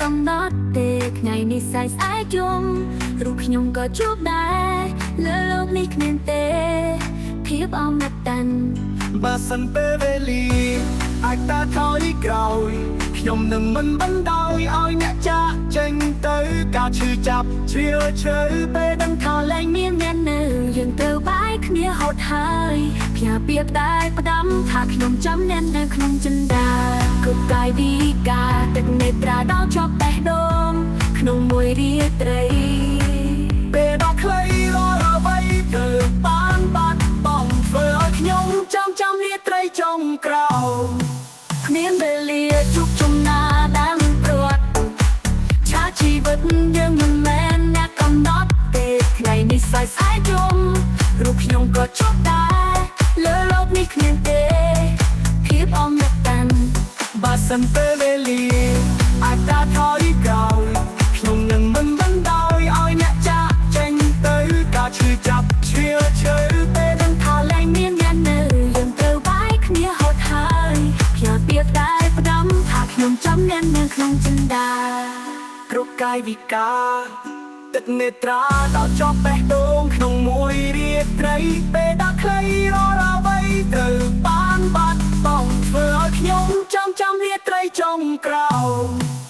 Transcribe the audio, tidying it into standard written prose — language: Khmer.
កំណត់ទេថ្ងៃនេះសាយស្អែកយំរូបខ្ញុំក៏ជួបដែរលើលោកនេះគ្មានទេភាពអមតៈបើសិនពេលវេលាអាចតាថយក្រោយខ្ញុំនឹងមិនបណ្ដោយឲ្យអ្នកចាក់ចេញទៅការឈឺចាប់ជ្រាលជ្រៅពេលដឹងថាលែងមានអ្នកនៅយើងត្រូវបាយគ្នាហត់ហើយផ្ញើពាក្យតែផ្ដាំថាខ្ញុំចាំអ្នកនៅក្នុងចិន្តាគ្រប់កាយវិការទឹកនេត្រាដល់ជាប់បេះដូងក្នុងមួយរាត្រីពេលដល់ខ្លីរកអ្វីទៅបានបាត់បង់ធ្វើឲ្យខ្ញុំចាំរាត្រីចុងក្រោយគ្មានវេលាជួបជុំណាដែលមិនព្រាត់ឆាជីវិតយើងមិនមែនអ្នកកំណត់ទេថ្ងៃនេះសាយស្អែកយំរូបខ្ញុំក៏ជួបដែរលើលោកនេះគ្មានទេភាពអមតៈបើសិនពេលវេលាអាចតាថយក្រោយខ្ញុំនឹងមិនបណ្ដោយឲ្យអ្នកចាក់ចេញទៅការឈឺចាប់ជ្រាលជ្រៅពេលដឹងថាលែងមានអ្នកនៅយើងត្រូវបាយគ្នាហត់ហើយផ្ញើពាក្យតែផ្ដាំថាខ្ញុំចាំអ្នកនៅក្នុងចិន្តាគ្រប់កាយវិការទឹកនេត្រាដល់ជាប់បេះដូងក្នុងមួយរាត្រីពេលដល់ខ្លីរកអ្វីទៅបានបាត់បង់ធ្វើឲ្យខ្ញុំចាំរាត្រីចុងក្រោយ